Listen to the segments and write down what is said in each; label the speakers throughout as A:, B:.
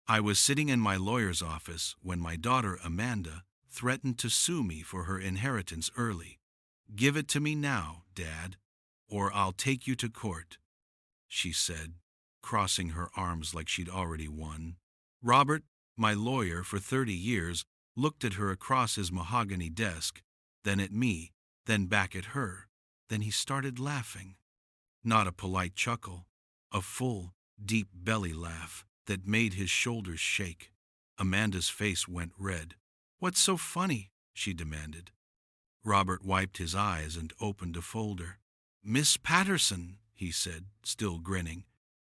A: I was sitting in my lawyer's office when my daughter Amanda threatened to sue me for her inheritance early. "Give it to me now, Dad, or I'll take you to court," she said, crossing her arms like she'd already won. Robert, my lawyer for 30 years, looked at her across his mahogany desk, then at me, then back at her. Then he started laughing. Not a polite chuckle, a full, deep belly laugh that made his shoulders shake. Amanda's face went red. "What's so funny?" she demanded. Robert wiped his eyes and opened a folder. "Miss Patterson," he said, still grinning,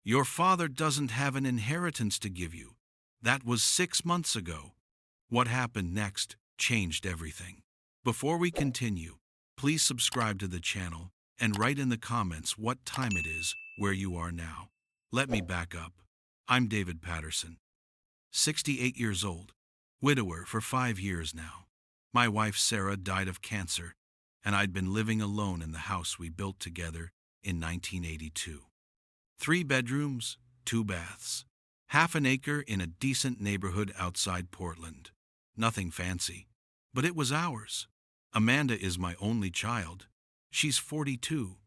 A: "your father doesn't have an inheritance to give you. That was 6 months ago." What happened next changed everything. Before we continue, please subscribe to the channel and write in the comments what time it is where you are now. Let me back up. I'm David Patterson, 68 years old, widower for 5 years now. My wife Sarah died of cancer, and I'd been living alone in the house we built together in 1982. 3 bedrooms, 2 baths, half an acre in a decent neighborhood outside Portland. Nothing fancy, but it was ours. Amanda is my only child. She's 42,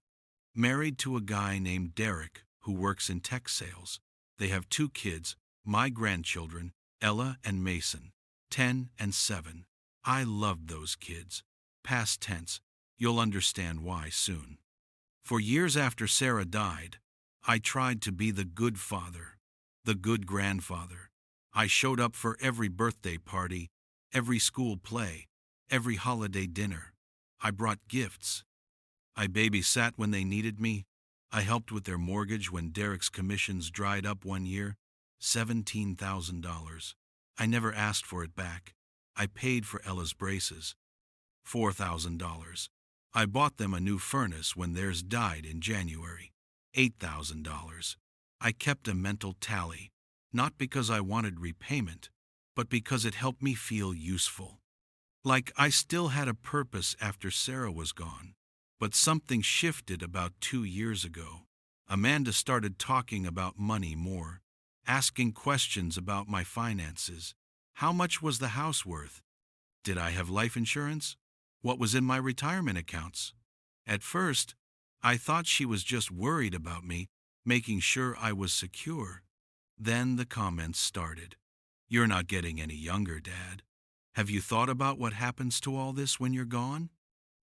A: married to a guy named Derek who works in tech sales. They have 2 kids, my grandchildren, Ella and Mason, 10 and 7. I loved those kids. Past tense, you'll understand why soon. For years after Sarah died, I tried to be the good father, the good grandfather. I showed up for every birthday party, every school play, every holiday dinner. I brought gifts. I babysat when they needed me. I helped with their mortgage when Derek's commissions dried up one year, $17,000. I never asked for it back. I paid for Ella's braces, $4,000. I bought them a new furnace when theirs died in January, $8,000. I kept a mental tally, not because I wanted repayment, but because it helped me feel useful. Like I still had a purpose after Sarah was gone. But something shifted about 2 years ago. Amanda started talking about money more, asking questions about my finances. How much was the house worth? Did I have life insurance? What was in my retirement accounts? At first, I thought she was just worried about me, making sure I was secure. Then the comments started. "You're not getting any younger, Dad. Have you thought about what happens to all this when you're gone?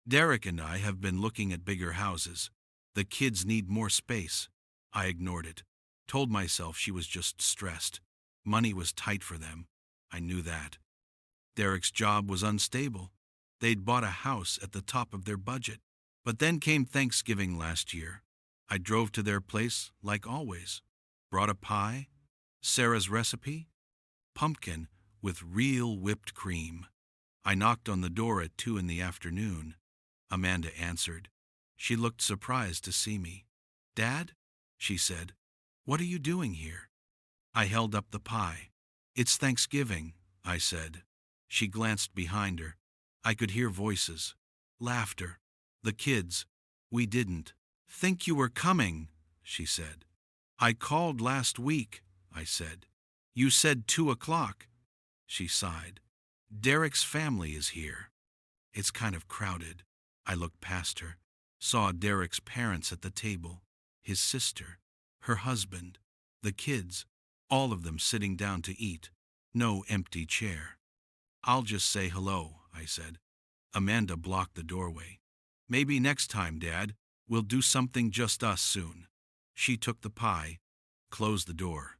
A: Derek and I have been looking at bigger houses. The kids need more space." I ignored it, told myself she was just stressed. Money was tight for them. I knew that. Derek's job was unstable. They'd bought a house at the top of their budget. But then came Thanksgiving last year. I drove to their place, like always. Brought a pie, Sarah's recipe, pumpkin with real whipped cream. I knocked on the door at 2 in the afternoon. Amanda answered. She looked surprised to see me. "Dad?" she said. "What are you doing here?" I held up the pie. "It's Thanksgiving," I said. She glanced behind her. I could hear voices. Laughter. The kids. "We didn't think you were coming," she said. "I called last week," I said. "You said 2 o'clock." She sighed. "Derek's family is here. It's kind of crowded." I looked past her, saw Derek's parents at the table, his sister, her husband, the kids, all of them sitting down to eat. No empty chair. "I'll just say hello," I said. Amanda blocked the doorway. "Maybe next time, Dad. We'll do something just us soon." She took the pie, closed the door.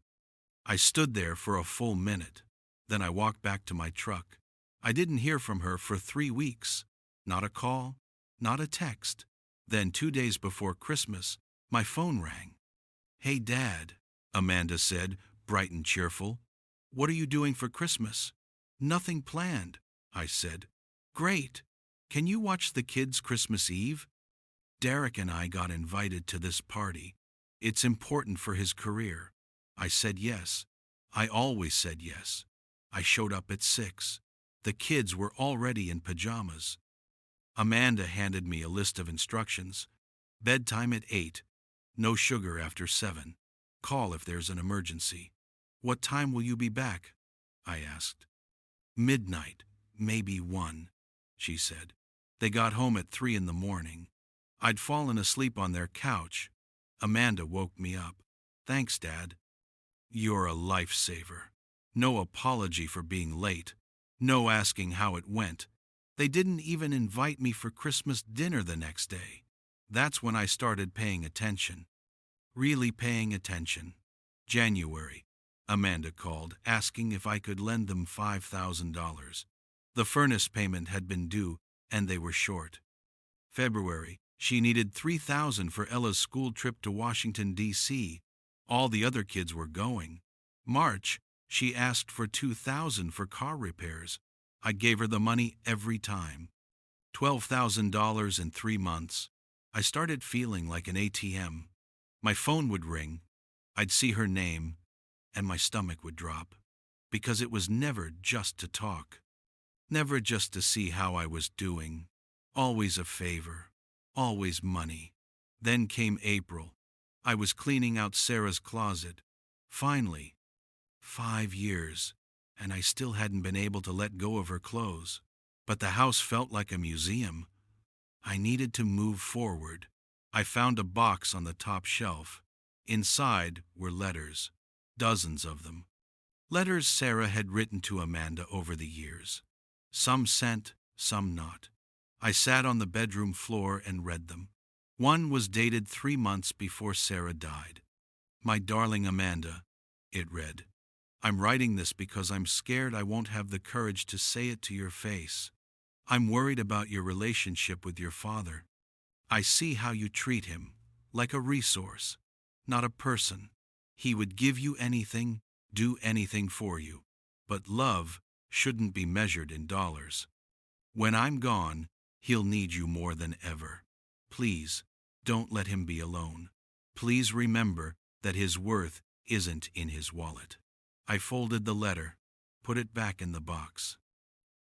A: I stood there for a full minute. Then I walked back to my truck. I didn't hear from her for 3 weeks. Not a call, not a text. Then 2 days before Christmas, my phone rang. "Hey, Dad," Amanda said, bright and cheerful. "What are you doing for Christmas?" "Nothing planned," I said. "Great. Can you watch the kids Christmas Eve?" Derek and I got invited to this party. It's important for his career. I said yes. I always said yes. I showed up at 6. The kids were already in pajamas. Amanda handed me a list of instructions. Bedtime at 8. No sugar after 7. Call if there's an emergency. What time will you be back? I asked. Midnight, maybe 1, she said. They got home at 3 in the morning. I'd fallen asleep on their couch. Amanda woke me up. Thanks, Dad. You're a lifesaver. No apology for being late. No asking how it went. They didn't even invite me for Christmas dinner the next day. That's when I started paying attention. Really paying attention. January. Amanda called, asking if I could lend them $5,000. The furnace payment had been due, and they were short. February. She needed $3,000 for Ella's school trip to Washington, D.C. All the other kids were going. March. She asked for $2,000 for car repairs. I gave her the money every time. $12,000 in 3 months. I started feeling like an ATM. My phone would ring. I'd see her name, and my stomach would drop. Because it was never just to talk. Never just to see how I was doing. Always a favor. Always money. Then came April. I was cleaning out Sarah's closet. Finally. 5 years, and I still hadn't been able to let go of her clothes. But the house felt like a museum. I needed to move forward. I found a box on the top shelf. Inside were letters, dozens of them. Letters Sarah had written to Amanda over the years. Some sent, some not. I sat on the bedroom floor and read them. One was dated 3 months before Sarah died. My darling Amanda, it read. I'm writing this because I'm scared I won't have the courage to say it to your face. I'm worried about your relationship with your father. I see how you treat him, like a resource, not a person. He would give you anything, do anything for you. But love shouldn't be measured in dollars. When I'm gone, he'll need you more than ever. Please, don't let him be alone. Please remember that his worth isn't in his wallet. I folded the letter, put it back in the box.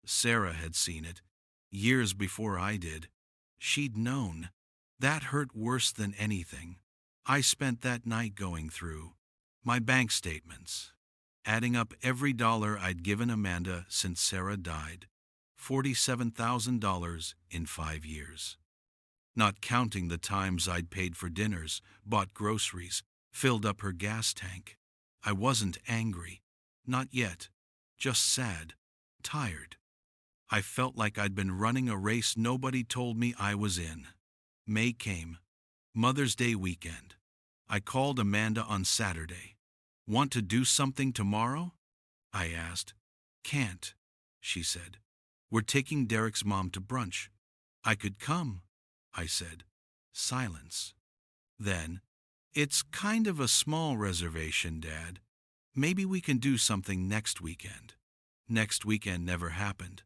A: Sarah had seen it, years before I did. She'd known. That hurt worse than anything. I spent that night going through my bank statements, adding up every dollar I'd given Amanda since Sarah died. $47,000 in 5 years. Not counting the times I'd paid for dinners, bought groceries, filled up her gas tank. I wasn't angry. Not yet. Just sad. Tired. I felt like I'd been running a race nobody told me I was in. May came. Mother's Day weekend. I called Amanda on Saturday. Want to do something tomorrow? I asked. Can't, she said. We're taking Derek's mom to brunch. I could come, I said. Silence. Then, it's kind of a small reservation, Dad. Maybe we can do something next weekend. Next weekend never happened.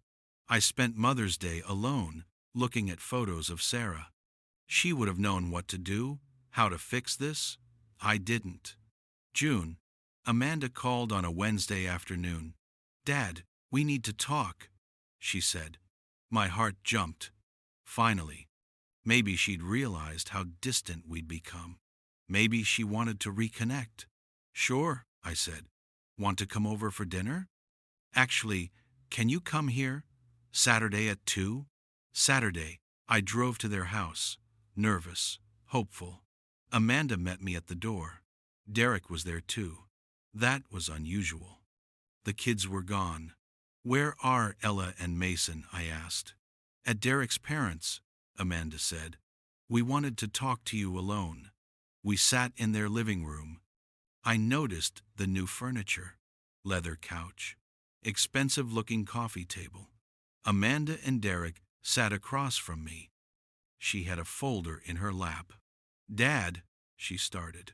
A: I spent Mother's Day alone, looking at photos of Sarah. She would have known what to do, how to fix this. I didn't. June. Amanda called on a Wednesday afternoon. Dad, we need to talk, she said. My heart jumped. Finally. Maybe she'd realized how distant we'd become. Maybe she wanted to reconnect. Sure, I said. Want to come over for dinner? Actually, can you come here? Saturday at 2? Saturday, I drove to their house, nervous, hopeful. Amanda met me at the door. Derek was there too. That was unusual. The kids were gone. Where are Ella and Mason? I asked. At Derek's parents', Amanda said. We wanted to talk to you alone. We sat in their living room. I noticed the new furniture. Leather couch. Expensive-looking coffee table. Amanda and Derek sat across from me. She had a folder in her lap. Dad, she started,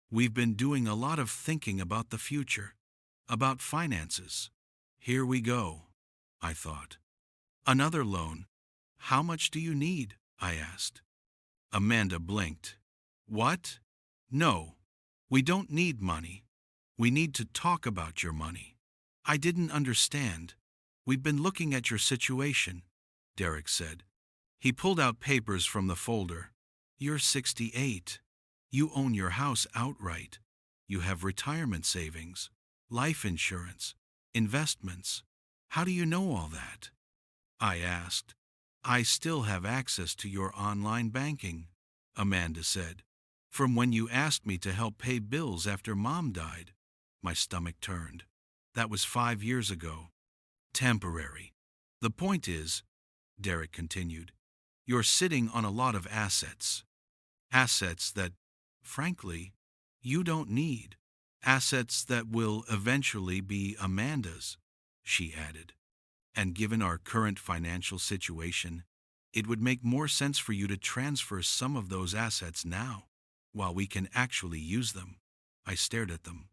A: we've been doing a lot of thinking about the future, about finances. Here we go, I thought. Another loan. How much do you need? I asked. Amanda blinked. What? No, we don't need money. We need to talk about your money. I didn't understand. We've been looking at your situation, Derek said. He pulled out papers from the folder. You're 68. You own your house outright. You have retirement savings. Life insurance, investments. How do you know all that? I asked. I still have access to your online banking, Amanda said. From when you asked me to help pay bills after Mom died. My stomach turned. That was 5 years ago. Temporary. The point is, Derek continued, you're sitting on a lot of assets. Assets that, frankly, you don't need. Assets that will eventually be Amanda's, she added. And given our current financial situation, it would make more sense for you to transfer some of those assets now, while we can actually use them. I stared at them.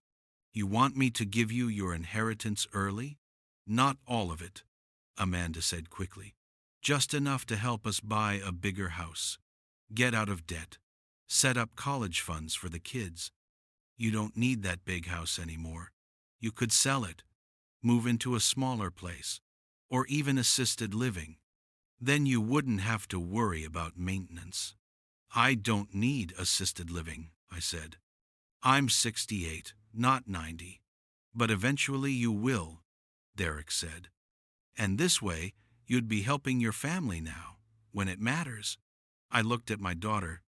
A: You want me to give you your inheritance early? Not all of it, Amanda said quickly. Just enough to help us buy a bigger house, get out of debt, set up college funds for the kids. You don't need that big house anymore. You could sell it, move into a smaller place, or even assisted living. Then you wouldn't have to worry about maintenance. I don't need assisted living, I said. I'm 68, not 90. But eventually you will, Derek said. And this way, you'd be helping your family now, when it matters. I looked at my daughter,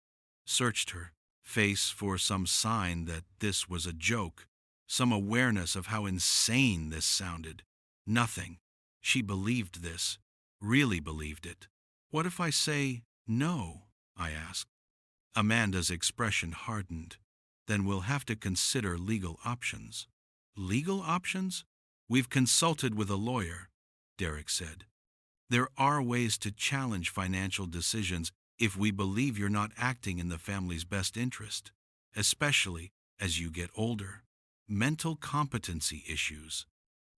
A: searched her face for some sign that this was a joke, some awareness of how insane this sounded. Nothing. She believed this, really believed it. What if I say no? I asked. Amanda's expression hardened. Then we'll have to consider legal options. Legal options? We've consulted with a lawyer, Derek said. There are ways to challenge financial decisions if we believe you're not acting in the family's best interest, especially as you get older. Mental competency issues,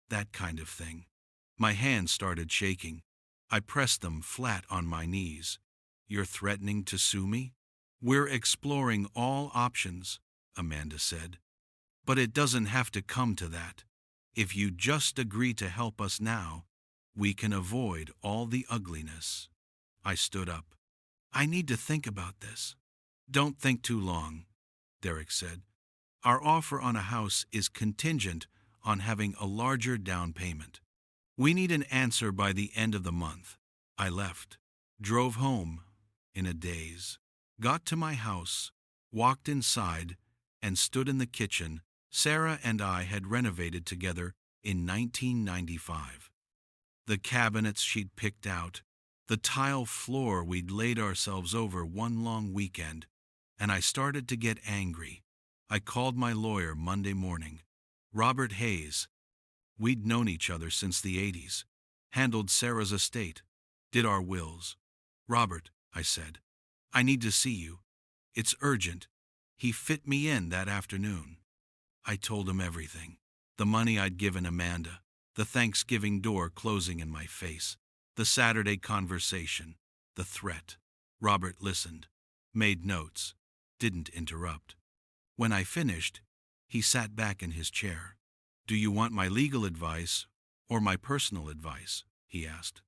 A: that kind of thing. My hands started shaking. I pressed them flat on my knees. You're threatening to sue me? We're exploring all options, Amanda said. But it doesn't have to come to that. If you just agree to help us now, we can avoid all the ugliness. I stood up. I need to think about this. Don't think too long, Derek said. Our offer on a house is contingent on having a larger down payment. We need an answer by the end of the month. I left, drove home in a daze, got to my house, walked inside, and stood in the kitchen Sarah and I had renovated together in 1995. The cabinets she'd picked out, the tile floor we'd laid ourselves over one long weekend, and I started to get angry. I called my lawyer Monday morning, Robert Hayes. We'd known each other since the 80s, handled Sarah's estate, did our wills. Robert, I said, I need to see you. It's urgent. He fit me in that afternoon. I told him everything. The money I'd given Amanda, the Thanksgiving door closing in my face, the Saturday conversation, the threat. Robert listened, made notes, didn't interrupt. When I finished, he sat back in his chair. Do you want my legal advice or my personal advice? He asked.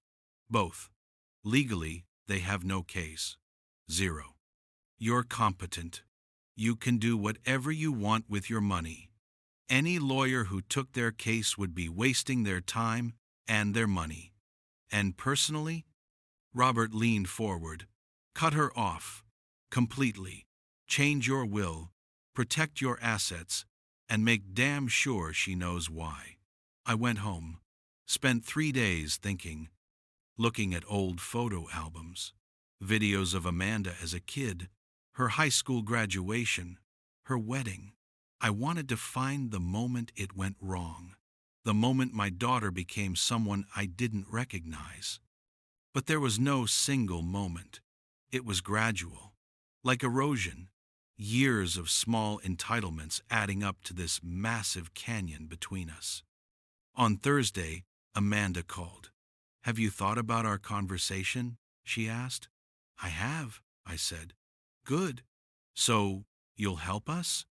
A: Both. Legally, they have no case. Zero. You're competent. You can do whatever you want with your money. Any lawyer who took their case would be wasting their time and their money. And personally, Robert leaned forward. Cut her off. Completely. Change your will. Protect your assets. And make damn sure she knows why. I went home. Spent 3 days thinking. Looking at old photo albums. Videos of Amanda as a kid. Her high school graduation. Her wedding. I wanted to find the moment it went wrong. The moment my daughter became someone I didn't recognize. But there was no single moment. It was gradual. Like erosion. Years of small entitlements adding up to this massive canyon between us. On Thursday, Amanda called. Have you thought about our conversation? She asked. I have, I said. Good. So, you'll help us?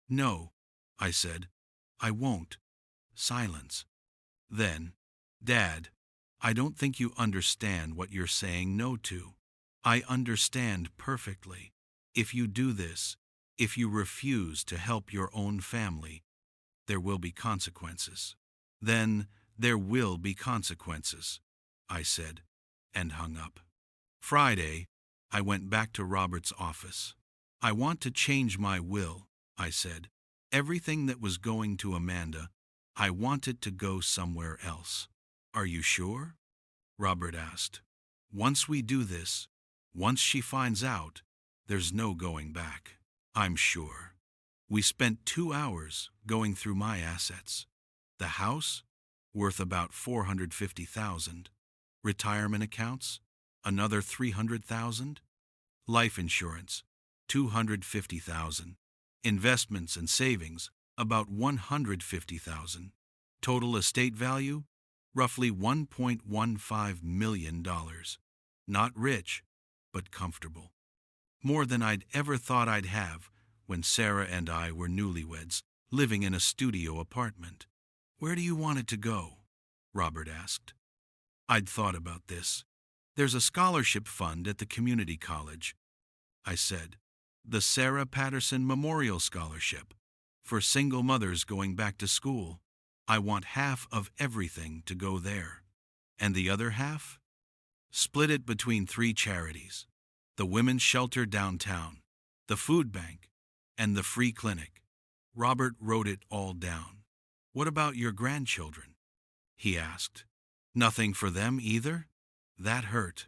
A: No, I said. I won't. Silence. Then, Dad, I don't think you understand what you're saying no to. I understand perfectly. If you do this, if you refuse to help your own family, there will be consequences. Then there will be consequences, I said, and hung up. Friday, I went back to Robert's office. I want to change my will, I said. Everything that was going to Amanda, I want it to go somewhere else. Are you sure? Robert asked. Once we do this, once she finds out, there's no going back. I'm sure. We spent 2 hours going through my assets. The house, worth about $450,000. Retirement accounts, another $300,000. Life insurance, $250,000. Investments and savings, about $150,000. Total estate value, roughly $1.15 million. Not rich, but comfortable. More than I'd ever thought I'd have when Sarah and I were newlyweds, living in a studio apartment. Where do you want it to go? Robert asked. I'd thought about this. There's a scholarship fund at the community college, I said. The Sarah Patterson Memorial Scholarship for single mothers going back to school. I want half of everything to go there. And the other half? Split it between 3 charities. The Women's Shelter downtown, the Food Bank, and the Free Clinic. Robert wrote it all down. What about your grandchildren? He asked. Nothing for them either? That hurt.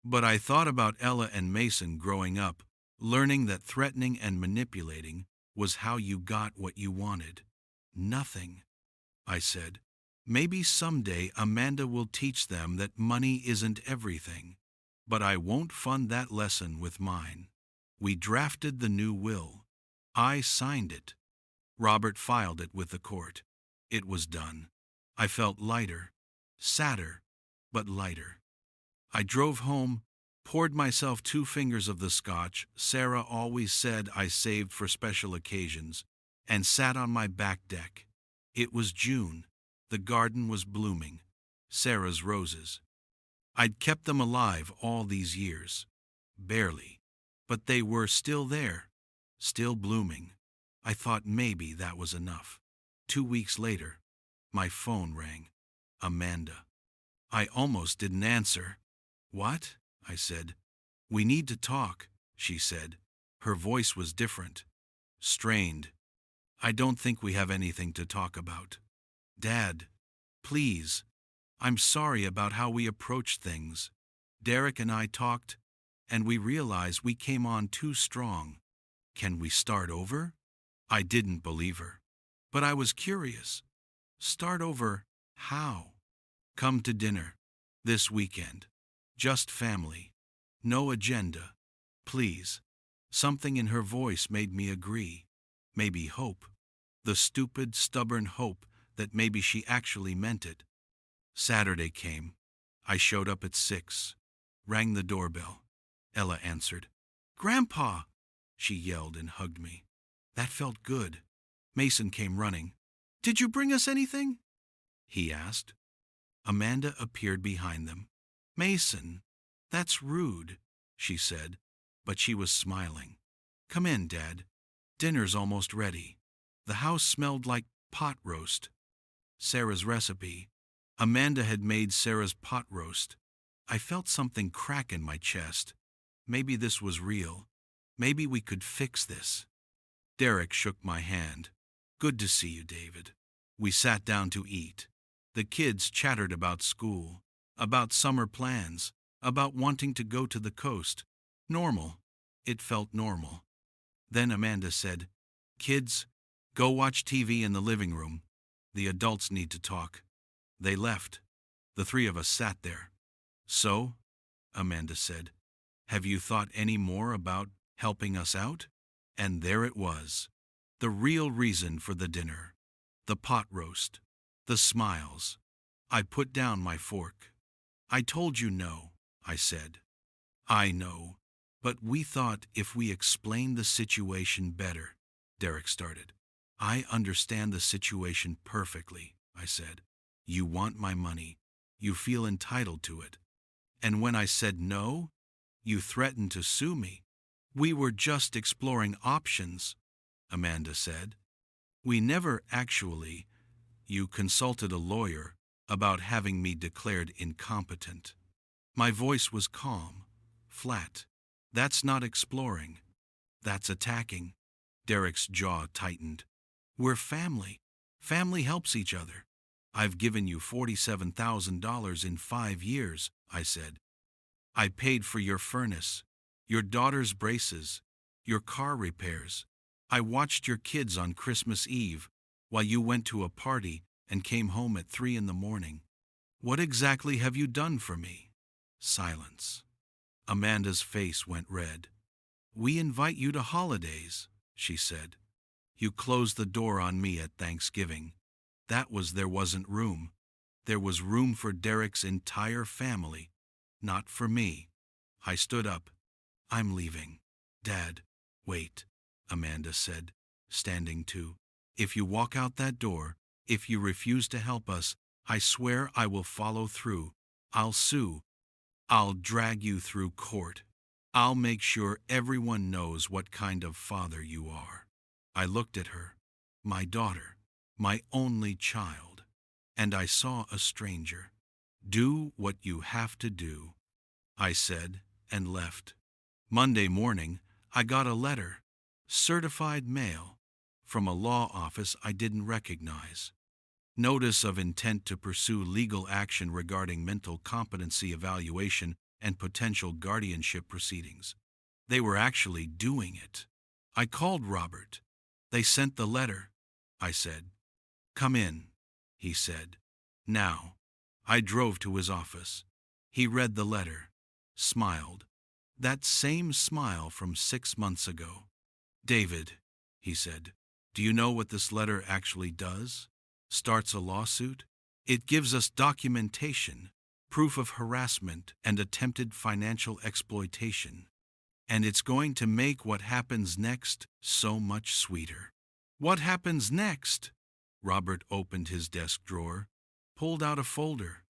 A: But I thought about Ella and Mason growing up, learning that threatening and manipulating was how you got what you wanted. Nothing, I said. Maybe someday Amanda will teach them that money isn't everything. But I won't fund that lesson with mine. We drafted the new will. I signed it. Robert filed it with the court. It was done. I felt lighter, sadder, but lighter. I drove home, poured myself 2 fingers of the scotch Sarah always said I saved for special occasions, and sat on my back deck. It was June. The garden was blooming. Sarah's roses. I'd kept them alive all these years. Barely. But they were still there, still blooming. I thought maybe that was enough. 2 weeks later, my phone rang. Amanda. I almost didn't answer. What? I said. We need to talk, she said. Her voice was different. Strained. I don't think we have anything to talk about. Dad, please. I'm sorry about how we approached things. Derek and I talked, and we realized we came on too strong. Can we start over? I didn't believe her, but I was curious. Start over how? Come to dinner this weekend. Just family. No agenda. Please. Something in her voice made me agree. Maybe hope. The stupid, stubborn hope that maybe she actually meant it. Saturday came. I showed up at 6. Rang the doorbell. Ella answered. Grandpa! She yelled and hugged me. That felt good. Mason came running. Did you bring us anything? He asked. Amanda appeared behind them. Mason, that's rude, she said, but she was smiling. Come in, Dad. Dinner's almost ready. The house smelled like pot roast. Sarah's recipe. Amanda had made Sarah's pot roast. I felt something crack in my chest. Maybe this was real. Maybe we could fix this. Derek shook my hand. Good to see you, David. We sat down to eat. The kids chattered about school, about summer plans, about wanting to go to the coast. Normal. It felt normal. Then Amanda said, Kids, go watch TV in the living room. The adults need to talk. They left. The 3 of us sat there. So, Amanda said, have you thought any more about helping us out? And there it was. The real reason for the dinner. The pot roast. The smiles. I put down my fork. I told you no, I said. I know, but we thought if we explained the situation better, Derek started. I understand the situation perfectly, I said. You want my money. You feel entitled to it. And when I said no, you threatened to sue me. We were just exploring options, Amanda said. We never actually. You consulted a lawyer about having me declared incompetent. My voice was calm, flat. That's not exploring. That's attacking. Derek's jaw tightened. We're family. Family helps each other. I've given you $47,000 in 5 years, I said. I paid for your furnace, your daughter's braces, your car repairs. I watched your kids on Christmas Eve while you went to a party and came home at 3 in the morning. What exactly have you done for me? Silence. Amanda's face went red. We invite you to holidays, she said. You closed the door on me at Thanksgiving. There wasn't room. There was room for Derek's entire family, not for me. I stood up. I'm leaving. Dad, wait, Amanda said, standing too. If you walk out that door, if you refuse to help us, I swear I will follow through. I'll sue. I'll drag you through court. I'll make sure everyone knows what kind of father you are. I looked at her, my daughter, my only child, and I saw a stranger. Do what you have to do, I said, and left. Monday morning, I got a letter, certified mail, from a law office I didn't recognize. Notice of intent to pursue legal action regarding mental competency evaluation and potential guardianship proceedings. They were actually doing it. I called Robert. They sent the letter, I said. Come in, he said. Now. I drove to his office. He read the letter, smiled. That same smile from 6 months ago. David, he said, do you know what this letter actually does? Starts a lawsuit? It gives us documentation, proof of harassment and attempted financial exploitation. And it's going to make what happens next so much sweeter. What happens next? Robert opened his desk drawer, pulled out a folder.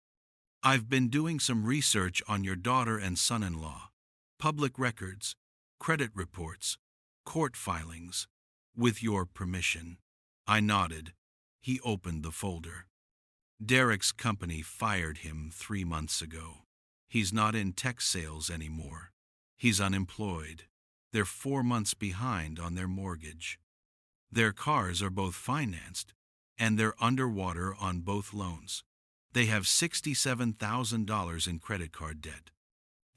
A: I've been doing some research on your daughter and son-in-law. Public records, credit reports, court filings. With your permission. I nodded. He opened the folder. Derek's company fired him 3 months ago. He's not in tech sales anymore. He's unemployed. They're 4 months behind on their mortgage. Their cars are both financed, and they're underwater on both loans. They have $67,000 in credit card debt.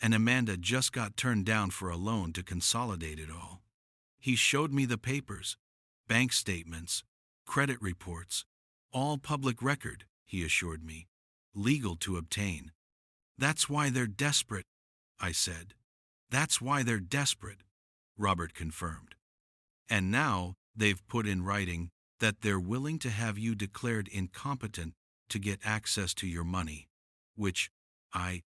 A: And Amanda just got turned down for a loan to consolidate it all. He showed me the papers, bank statements, credit reports, all public record, he assured me, legal to obtain. That's why they're desperate, I said. That's why they're desperate, Robert confirmed. And now they've put in writing that they're willing to have you declared incompetent to get access to your money, which, I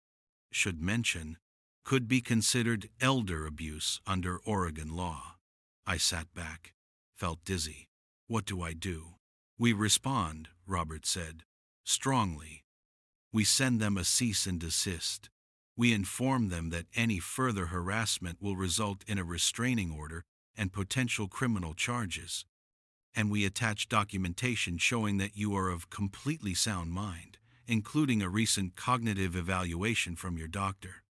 A: should mention, could be considered elder abuse under Oregon law. I sat back, felt dizzy. What do I do? We respond, Robert said, strongly. We send them a cease and desist. We inform them that any further harassment will result in a restraining order and potential criminal charges. And we attach documentation showing that you are of completely sound mind, including a recent cognitive evaluation from your doctor.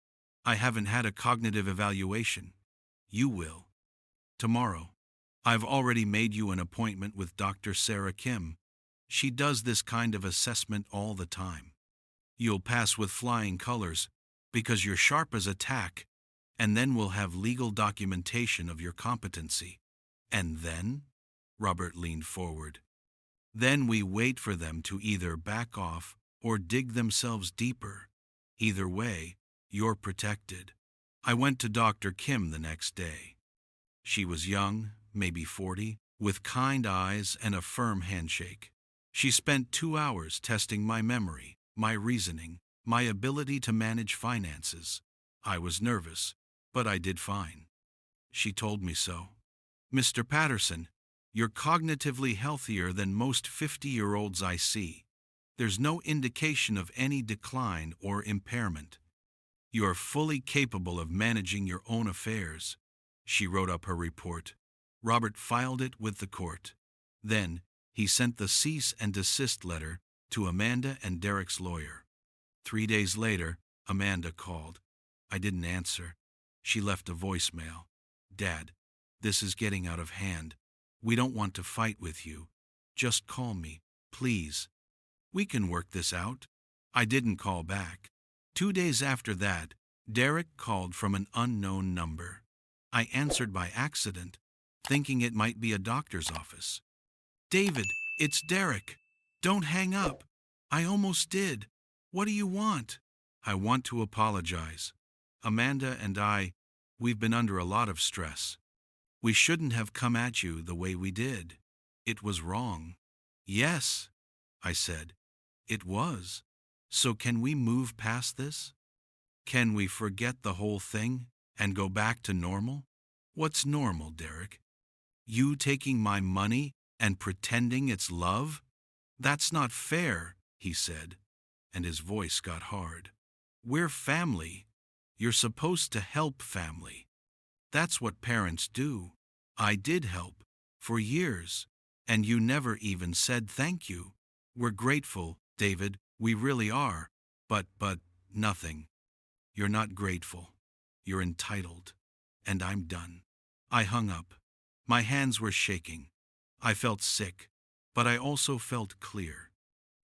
A: I haven't had a cognitive evaluation. You will. Tomorrow. I've already made you an appointment with Dr. Sarah Kim. She does this kind of assessment all the time. You'll pass with flying colors because you're sharp as a tack, and then we'll have legal documentation of your competency. And then? Robert leaned forward. Then we wait for them to either back off or dig themselves deeper. Either way, you're protected. I went to Dr. Kim the next day. She was young, maybe 40, with kind eyes and a firm handshake. She spent 2 hours testing my memory, my reasoning, my ability to manage finances. I was nervous, but I did fine. She told me so. Mr. Patterson, you're cognitively healthier than most 50-year-olds I see. There's no indication of any decline or impairment. You are fully capable of managing your own affairs. She wrote up her report. Robert filed it with the court. Then He sent the cease and desist letter to Amanda and Derek's lawyer. 3 days later, Amanda called. I didn't answer. She left a voicemail. Dad, this is getting out of hand. We don't want to fight with you. Just call me, please. We can work this out. I didn't call back. 2 days after that, Derek called from an unknown number. I answered by accident, thinking it might be a doctor's office. David, it's Derek. Don't hang up. I almost did. What do you want? I want to apologize. Amanda and we've been under a lot of stress. We shouldn't have come at you the way we did. It was wrong. Yes, I said. It was. So can we move past this? Can we forget the whole thing and go back to normal? What's normal, Derek? You taking my money and pretending it's love? That's not fair, he said, and his voice got hard. We're family. You're supposed to help family. That's what parents do. I did help, for years, and you never even said thank you. We're grateful, David, we really are, but nothing. You're not grateful. You're entitled. And I'm done. I hung up. My hands were shaking. I felt sick, but I also felt clear.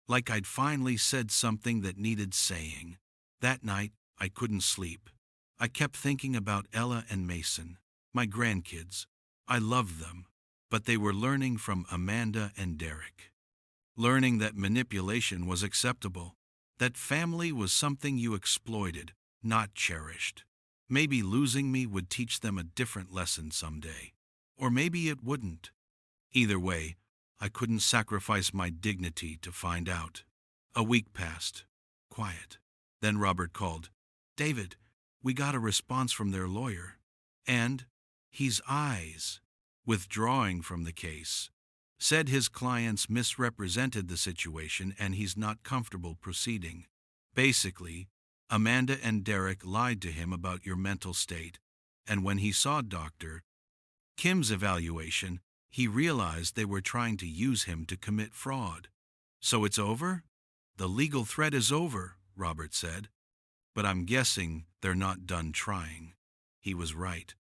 A: Like I'd finally said something that needed saying. That night, I couldn't sleep. I kept thinking about Ella and Mason, my grandkids. I loved them, but they were learning from Amanda and Derek. Learning that manipulation was acceptable, that family was something you exploited, not cherished. Maybe losing me would teach them a different lesson someday. Or maybe it wouldn't. Either way, I couldn't sacrifice my dignity to find out. A week passed. Quiet. Then Robert called. David, we got a response from their lawyer. And his eyes, withdrawing from the case, said his clients misrepresented the situation and he's not comfortable proceeding. Basically, Amanda and Derek lied to him about your mental state, and when he saw Dr. Kim's evaluation, he realized they were trying to use him to commit fraud. So it's over? The legal threat is over, Robert said. But I'm guessing they're not done trying. He was right.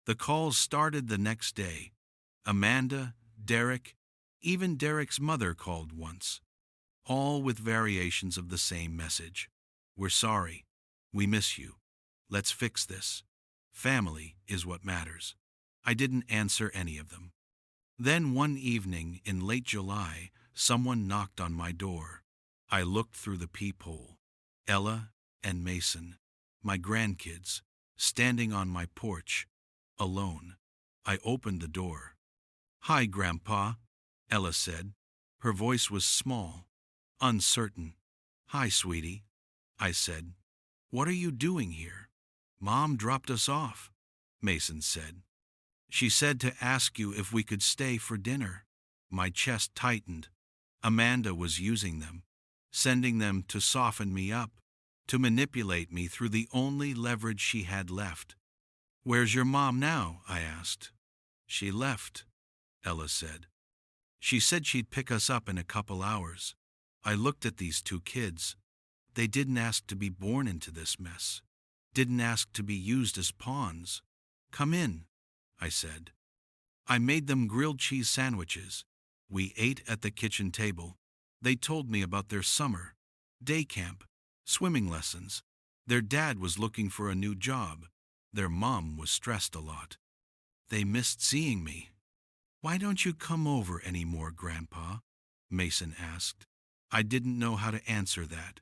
A: The calls started the next day. Amanda, Derek, even Derek's mother called once. All with variations of the same message. We're sorry. We miss you. Let's fix this. Family is what matters. I didn't answer any of them. Then one evening in late July, someone knocked on my door. I looked through the peephole. Ella and Mason, my grandkids, standing on my porch, alone. I opened the door. Hi, Grandpa, Ella said. Her voice was small, uncertain. Hi, sweetie, I said. What are you doing here? Mom dropped us off, Mason said. She said to ask you if we could stay for dinner. My chest tightened. Amanda was using them, sending them to soften me up, to manipulate me through the only leverage she had left. Where's your mom now? I asked. She left, Ella said. She said she'd pick us up in a couple hours. I looked at these two kids. They didn't ask to be born into this mess. Didn't ask to be used as pawns. Come in, I said. I made them grilled cheese sandwiches. We ate at the kitchen table. They told me about their summer, day camp, swimming lessons. Their dad was looking for a new job. Their mom was stressed a lot. They missed seeing me. Why don't you come over anymore, Grandpa? Mason asked. I didn't know how to answer that.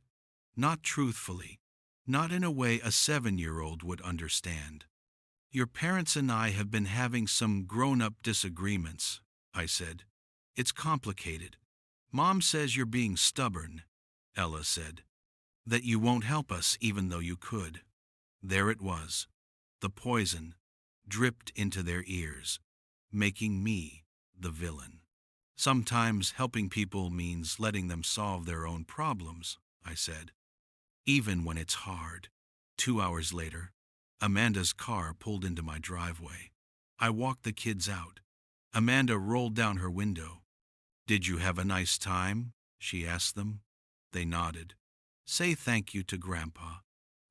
A: Not truthfully. Not in a way a 7-year-old would understand. Your parents and I have been having some grown-up disagreements, I said. It's complicated. Mom says you're being stubborn, Ella said. That you won't help us even though you could. There it was. The poison dripped into their ears, making me the villain. Sometimes helping people means letting them solve their own problems, I said. Even when it's hard. 2 hours later, Amanda's car pulled into my driveway. I walked the kids out. Amanda rolled down her window. Did you have a nice time? She asked them. They nodded. Say thank you to Grandpa.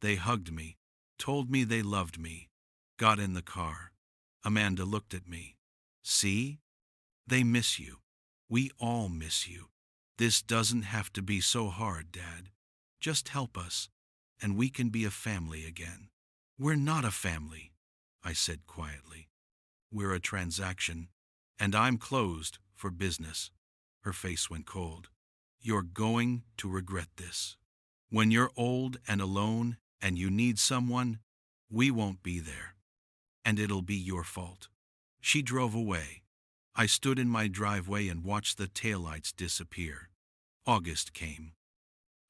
A: They hugged me, told me they loved me, got in the car. Amanda looked at me. See? They miss you. We all miss you. This doesn't have to be so hard, Dad. Just help us, and we can be a family again. We're not a family, I said quietly. We're a transaction, and I'm closed for business. Her face went cold. You're going to regret this. When you're old and alone and you need someone, we won't be there. And it'll be your fault. She drove away. I stood in my driveway and watched the taillights disappear. August came.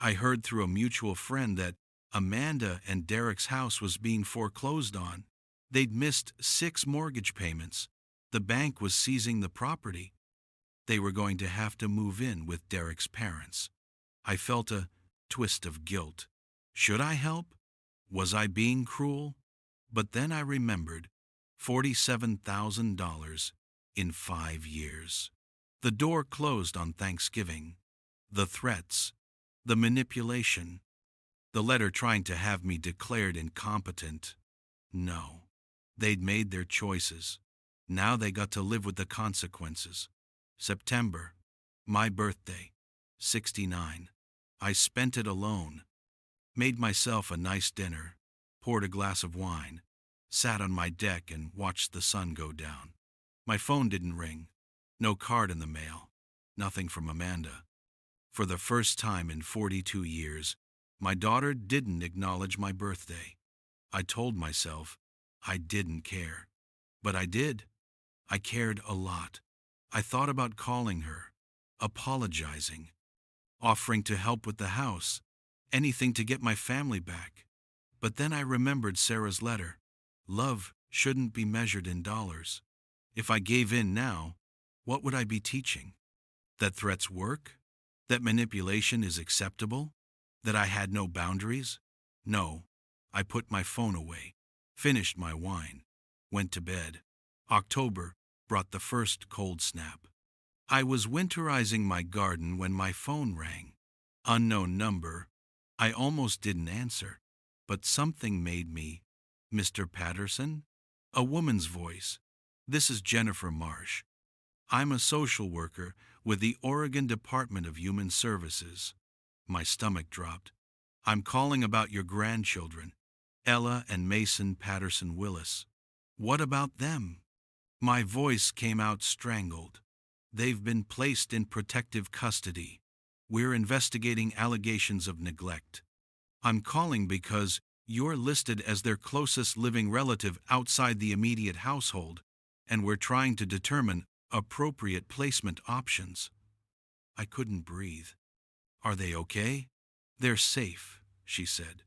A: I heard through a mutual friend that Amanda and Derek's house was being foreclosed on. They'd missed 6 mortgage payments. The bank was seizing the property. They were going to have to move in with Derek's parents. I felt a twist of guilt. Should I help? Was I being cruel? But then I remembered $47,000 in 5 years. The door closed on Thanksgiving. The threats, the manipulation, the letter trying to have me declared incompetent. No, they'd made their choices. Now they got to live with the consequences. September, my birthday, 69. I spent it alone. Made myself a nice dinner, poured a glass of wine, sat on my deck and watched the sun go down. My phone didn't ring. No card in the mail. Nothing from Amanda. For the first time in 42 years, my daughter didn't acknowledge my birthday. I told myself I didn't care. But I did. I cared a lot. I thought about calling her, apologizing, offering to help with the house, anything to get my family back. But then I remembered Sarah's letter. Love shouldn't be measured in dollars. If I gave in now, what would I be teaching? That threats work? That manipulation is acceptable? That I had no boundaries? No. I put my phone away, finished my wine, went to bed. October brought the first cold snap. I was winterizing my garden when my phone rang. Unknown number. I almost didn't answer, but something made me. Mr. Patterson? A woman's voice. This is Jennifer Marsh. I'm a social worker with the Oregon Department of Human Services. My stomach dropped. I'm calling about your grandchildren, Ella and Mason Patterson Willis. What about them? My voice came out strangled. They've been placed in protective custody. We're investigating allegations of neglect. I'm calling because you're listed as their closest living relative outside the immediate household, and we're trying to determine appropriate placement options. I couldn't breathe. Are they okay? They're safe, she said.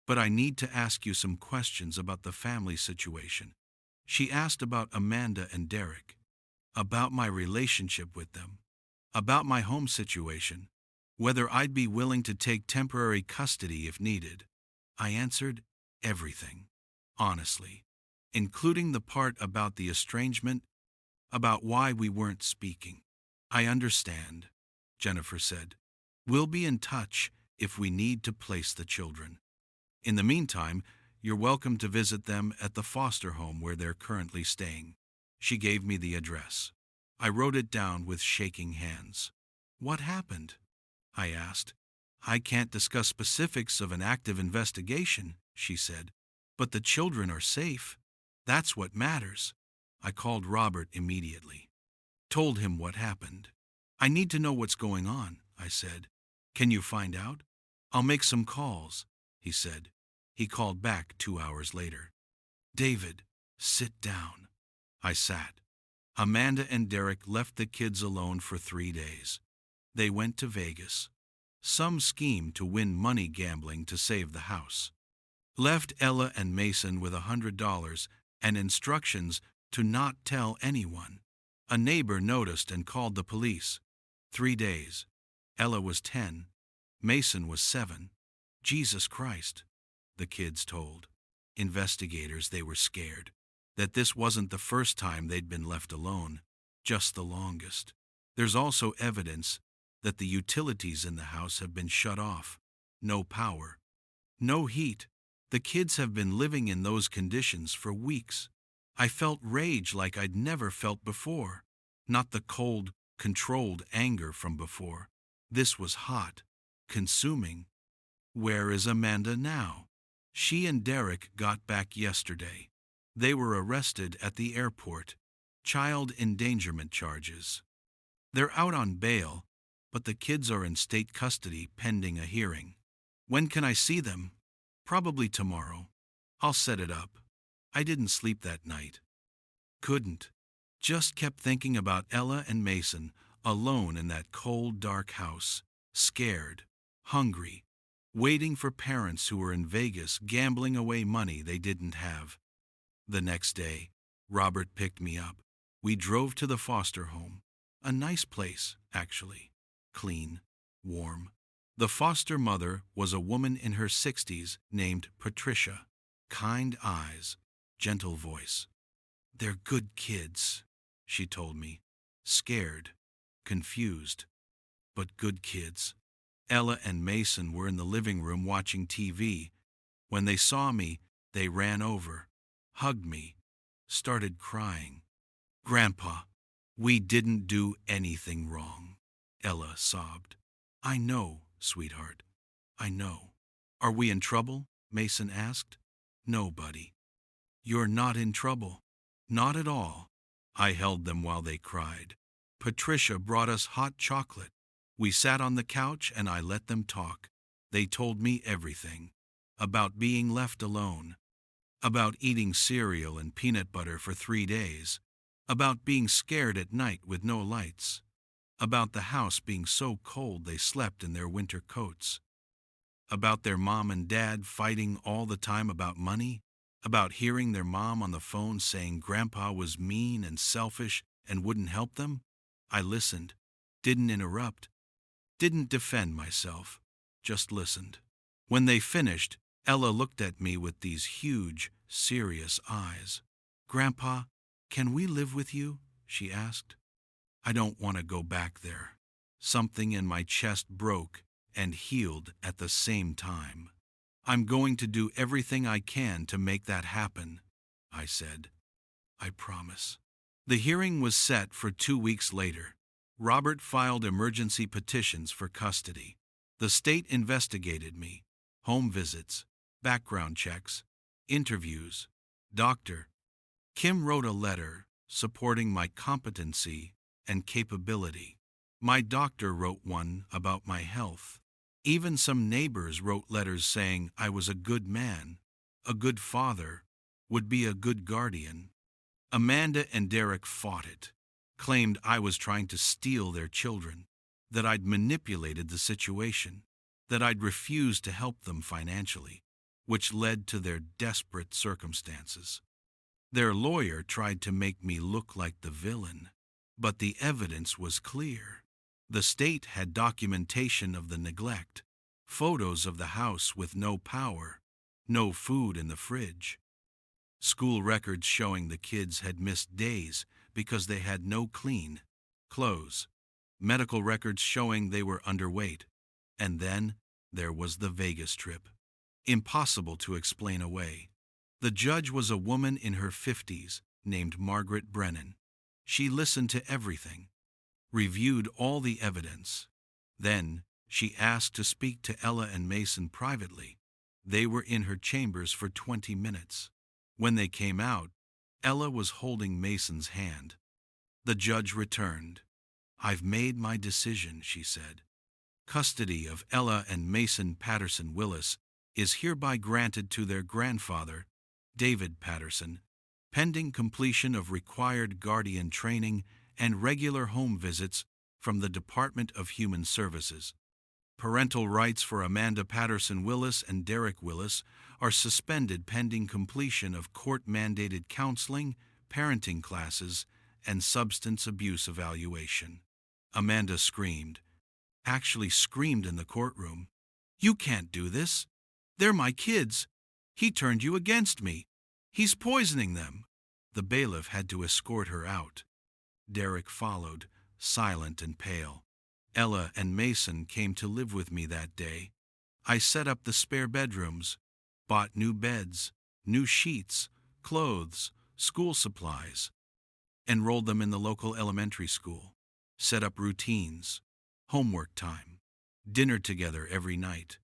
A: But I need to ask you some questions about the family situation. She asked about Amanda and Derek, about my relationship with them, about my home situation, whether I'd be willing to take temporary custody if needed. I answered everything, honestly, including the part about the estrangement, about why we weren't speaking. I understand, Jennifer said. We'll be in touch if we need to place the children. In the meantime, you're welcome to visit them at the foster home where they're currently staying. She gave me the address. I wrote it down with shaking hands. What happened? I asked. I can't discuss specifics of an active investigation, she said, but the children are safe. That's what matters. I called Robert immediately. Told him what happened. I need to know what's going on, I said. Can you find out? I'll make some calls, he said. He called back 2 hours later. David, sit down. I sat. Amanda and Derek left the kids alone for 3 days. They went to Vegas. Some scheme to win money gambling to save the house. Left Ella and Mason with $100 and instructions to not tell anyone. A neighbor noticed and called the police. 3 days. Ella was 10. Mason was 7. Jesus Christ, the kids told. Investigators, they were scared that this wasn't the first time they'd been left alone, just the longest. There's also evidence that the utilities in the house have been shut off. No power, no heat. The kids have been living in those conditions for weeks. I felt rage like I'd never felt before. Not the cold, controlled anger from before. This was hot, consuming. Where is Amanda now? She and Derek got back yesterday. They were arrested at the airport. Child endangerment charges. They're out on bail, but the kids are in state custody pending a hearing. When can I see them? Probably tomorrow. I'll set it up. I didn't sleep that night. Couldn't. Just kept thinking about Ella and Mason, alone in that cold, dark house, scared, hungry, waiting for parents who were in Vegas gambling away money they didn't have. The next day, Robert picked me up. We drove to the foster home. A nice place, actually. Clean, warm. The foster mother was a woman in her 60s named Patricia. Kind eyes, gentle voice. They're good kids, she told me. Scared, confused, but good kids. Ella and Mason were in the living room watching TV. When they saw me, they ran over, hugged me, started crying. Grandpa, we didn't do anything wrong, Ella sobbed. I know, sweetheart. I know. Are we in trouble? Mason asked. No, buddy. You're not in trouble. Not at all. I held them while they cried. Patricia brought us hot chocolate. We sat on the couch and I let them talk. They told me everything. About being left alone. About eating cereal and peanut butter for 3 days. About being scared at night with no lights. About the house being so cold they slept in their winter coats. About their mom and dad fighting all the time about money. About hearing their mom on the phone saying Grandpa was mean and selfish and wouldn't help them. I listened, didn't interrupt, didn't defend myself, just listened. When they finished, Ella looked at me with these huge, serious eyes. Grandpa, can we live with you? She asked. I don't want to go back there. Something in my chest broke and healed at the same time. I'm going to do everything I can to make that happen, I said. I promise. The hearing was set for 2 weeks later. Robert filed emergency petitions for custody. The state investigated me. Home visits, background checks, interviews, doctor. Kim wrote a letter supporting my competency and capability. My doctor wrote one about my health. Even some neighbors wrote letters saying I was a good man, a good father, would be a good guardian. Amanda and Derek fought it, claimed I was trying to steal their children, that I'd manipulated the situation, that I'd refused to help them financially, which led to their desperate circumstances. Their lawyer tried to make me look like the villain, but the evidence was clear. The state had documentation of the neglect, photos of the house with no power, no food in the fridge. School records showing the kids had missed days because they had no clean clothes. Medical records showing they were underweight. And then there was the Vegas trip. Impossible to explain away. The judge was a woman in her 50s named Margaret Brennan. She listened to everything, reviewed all the evidence. Then she asked to speak to Ella and Mason privately. They were in her chambers for 20 minutes. When they came out, Ella was holding Mason's hand. The judge returned. I've made my decision, she said. Custody of Ella and Mason Patterson Willis is hereby granted to their grandfather, David Patterson, pending completion of required guardian training and regular home visits from the Department of Human Services. Parental rights for Amanda Patterson Willis and Derek Willis are suspended pending completion of court-mandated counseling, parenting classes, and substance abuse evaluation. Amanda screamed, actually screamed in the courtroom. You can't do this. They're my kids. He turned you against me. He's poisoning them. The bailiff had to escort her out. Derek followed, silent and pale. Ella and Mason came to live with me that day. I set up the spare bedrooms, bought new beds, new sheets, clothes, school supplies, enrolled them in the local elementary school, set up routines, homework time, dinner together every night,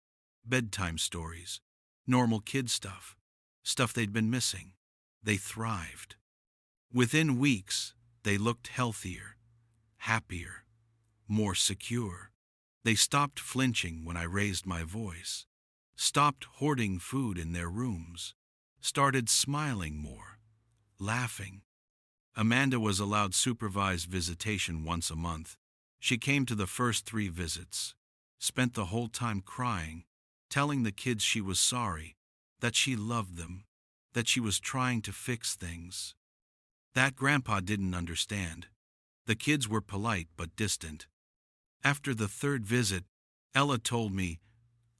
A: bedtime stories, normal kid stuff, stuff they'd been missing. They thrived. Within weeks, they looked healthier, happier, more secure. They stopped flinching when I raised my voice, stopped hoarding food in their rooms, started smiling more, laughing. Amanda was allowed supervised visitation once a month. She came to the first 3 visits, spent the whole time crying, telling the kids she was sorry, that she loved them, that she was trying to fix things. That Grandpa didn't understand. The kids were polite but distant. After the 3rd visit, Ella told me,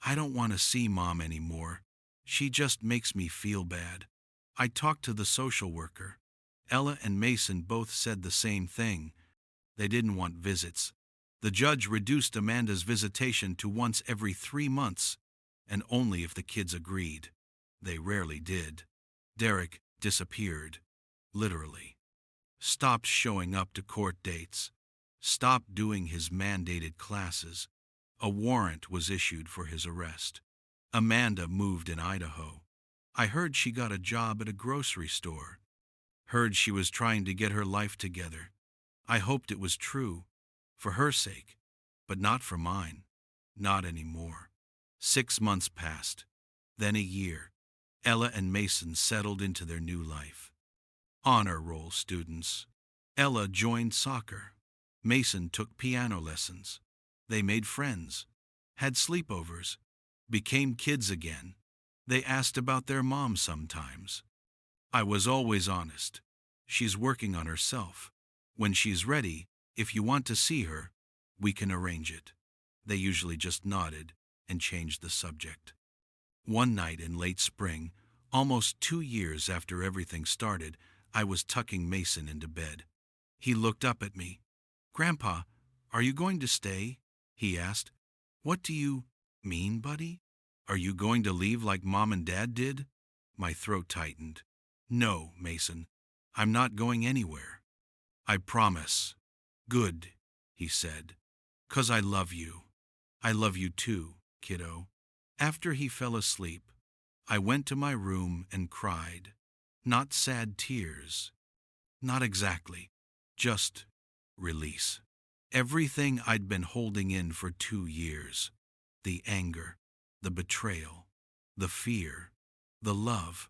A: "I don't want to see Mom anymore. She just makes me feel bad." I talked to the social worker. Ella and Mason both said the same thing. They didn't want visits. The judge reduced Amanda's visitation to once every 3 months, and only if the kids agreed. They rarely did. Derek disappeared, literally. Stopped showing up to court dates. Stopped doing his mandated classes. A warrant was issued for his arrest. Amanda moved in Idaho. I heard she got a job at a grocery store. Heard she was trying to get her life together. I hoped it was true, for her sake, but not for mine. Not anymore. 6 months passed, then a year. Ella and Mason settled into their new life. Honor roll students. Ella joined soccer. Mason took piano lessons. They made friends, had sleepovers, became kids again. They asked about their mom sometimes. I was always honest. She's working on herself. When she's ready, if you want to see her, we can arrange it. They usually just nodded and changed the subject. One night in late spring, almost 2 years after everything started, I was tucking Mason into bed. He looked up at me. "Grandpa, are you going to stay?" he asked. "What do you mean, buddy? Are you going to leave like Mom and Dad did?" My throat tightened. "No, Mason, I'm not going anywhere. I promise." "Good," he said, "'cause I love you. I love you too, kiddo." After he fell asleep, I went to my room and cried. Not sad tears. Not exactly. Just release. Everything I'd been holding in for 2 years. The anger, the betrayal, the fear, the love.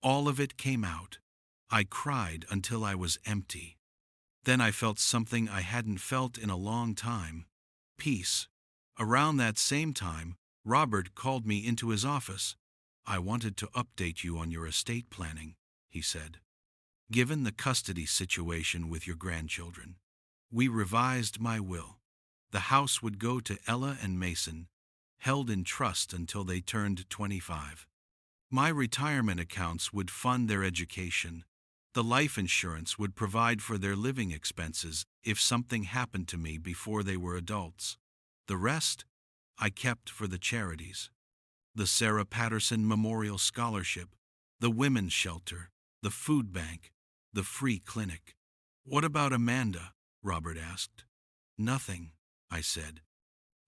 A: All of it came out. I cried until I was empty. Then I felt something I hadn't felt in a long time. Peace. Around that same time, Robert called me into his office. "I wanted to update you on your estate planning," he said. "Given the custody situation with your grandchildren, we revised my will. The house would go to Ella and Mason, held in trust until they turned 25. My retirement accounts would fund their education. The life insurance would provide for their living expenses if something happened to me before they were adults. The rest, I kept for the charities. The Sarah Patterson Memorial Scholarship, the Women's Shelter, the Food Bank, the free clinic." "What about Amanda?" Robert asked. "Nothing," I said.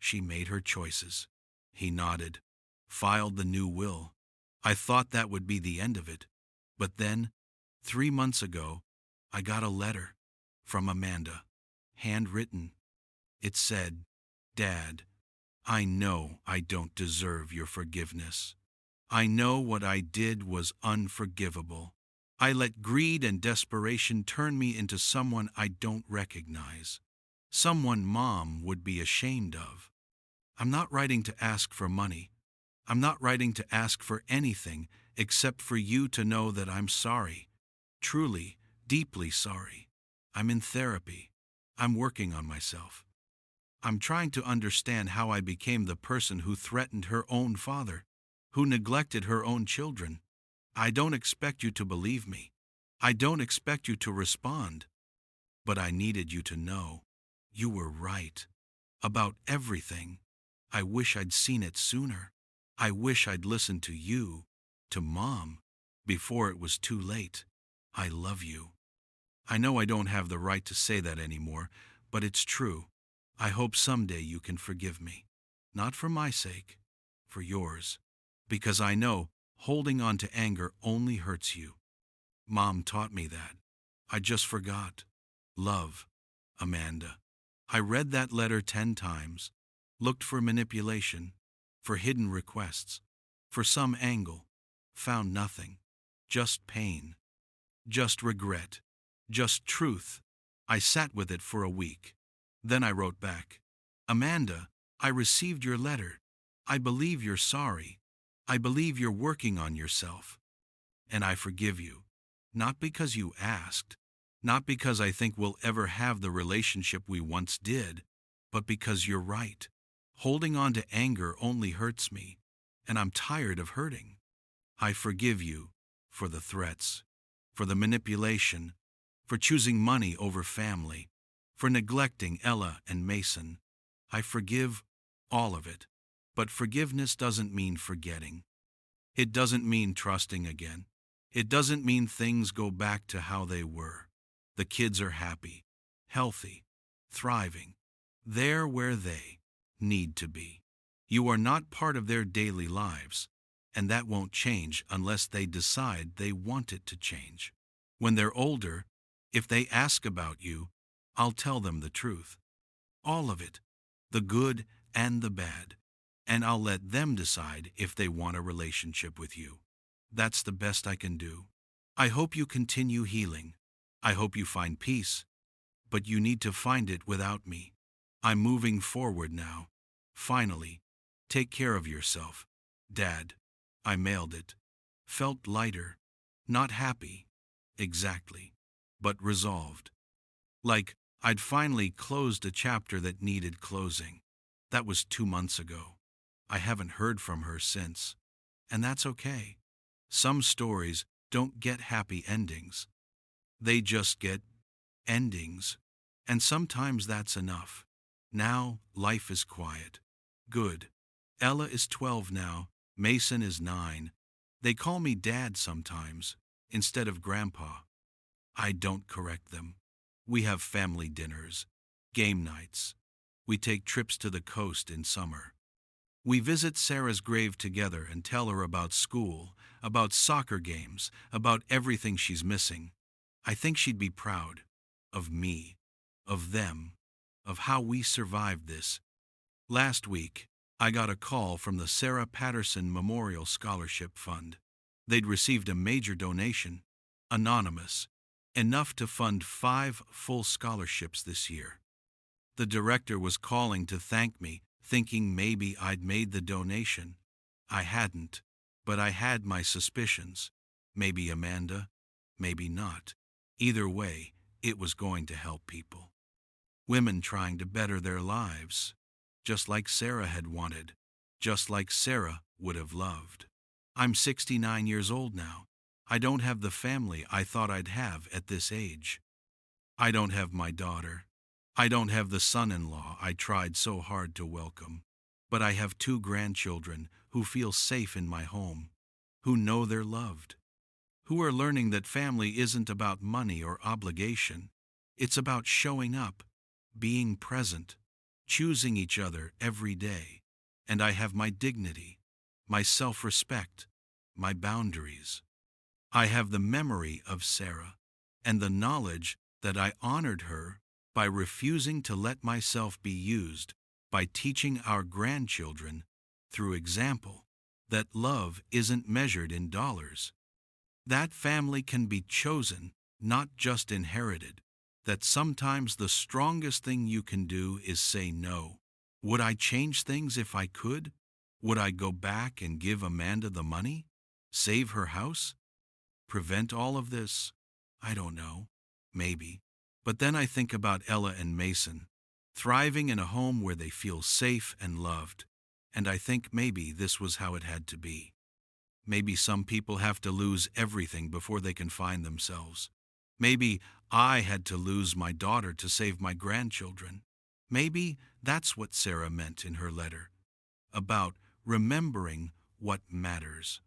A: "She made her choices." He nodded, filed the new will. I thought that would be the end of it. But then, 3 months ago, I got a letter from Amanda, handwritten. It said, "Dad, I know I don't deserve your forgiveness. I know what I did was unforgivable. I let greed and desperation turn me into someone I don't recognize. Someone Mom would be ashamed of. I'm not writing to ask for money. I'm not writing to ask for anything except for you to know that I'm sorry. Truly, deeply sorry. I'm in therapy. I'm working on myself. I'm trying to understand how I became the person who threatened her own father, who neglected her own children. I don't expect you to believe me. I don't expect you to respond. But I needed you to know. You were right. About everything. I wish I'd seen it sooner. I wish I'd listened to you, to Mom, before it was too late. I love you. I know I don't have the right to say that anymore, but it's true. I hope someday you can forgive me. Not for my sake, for yours. Because I know holding on to anger only hurts you. Mom taught me that. I just forgot. Love, Amanda. I read that letter 10 times, looked for manipulation, for hidden requests, for some angle, found nothing. Just pain, just regret, just truth. I sat with it for a week. Then I wrote back, Amanda, I received your letter. I believe you're sorry. I believe you're working on yourself. And I forgive you. Not because you asked, not because I think we'll ever have the relationship we once did, but because you're right. Holding on to anger only hurts me, and I'm tired of hurting. I forgive you for the threats, for the manipulation, for choosing money over family, for neglecting Ella and Mason. I forgive all of it. But forgiveness doesn't mean forgetting. It doesn't mean trusting again. It doesn't mean things go back to how they were. The kids are happy, healthy, thriving. They're where they need to be. You are not part of their daily lives, and that won't change unless they decide they want it to change. When they're older, if they ask about you, I'll tell them the truth. All of it, the good and the bad, and I'll let them decide if they want a relationship with you. That's the best I can do. I hope you continue healing. I hope you find peace, but you need to find it without me. I'm moving forward now. Finally, take care of yourself. Dad, I mailed it. Felt lighter. Not happy, exactly, but resolved. Like I'd finally closed a chapter that needed closing. That was 2 months ago. I haven't heard from her since. And that's okay. Some stories don't get happy endings. They just get endings. And sometimes that's enough. Now, life is quiet. Good. Ella is 12 now. Mason is 9. They call me Dad sometimes, instead of Grandpa. I don't correct them. We have family dinners, game nights. We take trips to the coast in summer. We visit Sarah's grave together and tell her about school, about soccer games, about everything she's missing. I think she'd be proud of me, of them, of how we survived this. Last week, I got a call from the Sarah Patterson Memorial Scholarship Fund. They'd received a major donation, anonymous, enough to fund 5 full scholarships this year. The director was calling to thank me, thinking maybe I'd made the donation. I hadn't, but I had my suspicions. Maybe Amanda, maybe not. Either way, it was going to help people. Women trying to better their lives, just like Sarah had wanted, just like Sarah would have loved. I'm 69 years old now. I don't have the family I thought I'd have at this age. I don't have my daughter. I don't have the son-in-law I tried so hard to welcome. But I have 2 grandchildren who feel safe in my home, who know they're loved, who are learning that family isn't about money or obligation. It's about showing up, being present, choosing each other every day. And I have my dignity, my self-respect, my boundaries. I have the memory of Sarah and the knowledge that I honored her by refusing to let myself be used, by teaching our grandchildren, through example, that love isn't measured in dollars. That family can be chosen, not just inherited. That sometimes the strongest thing you can do is say no. Would I change things if I could? Would I go back and give Amanda the money? Save her house? Prevent all of this? I don't know. Maybe. But then I think about Ella and Mason, thriving in a home where they feel safe and loved. And I think maybe this was how it had to be. Maybe some people have to lose everything before they can find themselves. Maybe I had to lose my daughter to save my grandchildren. Maybe that's what Sarah meant in her letter, about remembering what matters,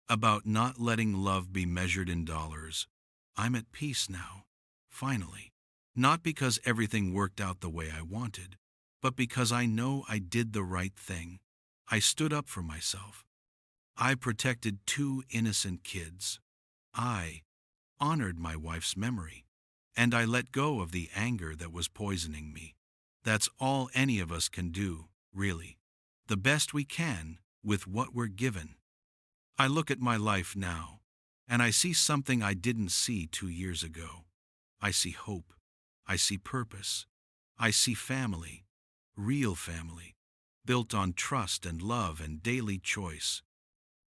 A: about not letting love be measured in dollars. I'm at peace now, finally. Not because everything worked out the way I wanted, but because I know I did the right thing. I stood up for myself. I protected two innocent kids. I honored my wife's memory. And I let go of the anger that was poisoning me. That's all any of us can do, really. The best we can with what we're given. I look at my life now, and I see something I didn't see 2 years ago. I see hope. I see purpose. I see family, real family, built on trust and love and daily choice.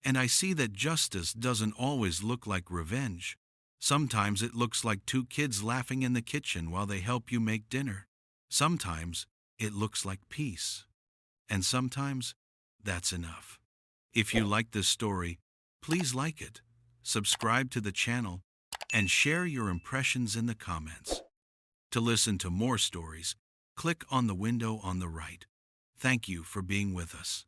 A: And I see that justice doesn't always look like revenge. Sometimes it looks like two kids laughing in the kitchen while they help you make dinner. Sometimes it looks like peace. And sometimes that's enough. If you like this story, please like it, subscribe to the channel, and share your impressions in the comments. To listen to more stories, click on the window on the right. Thank you for being with us.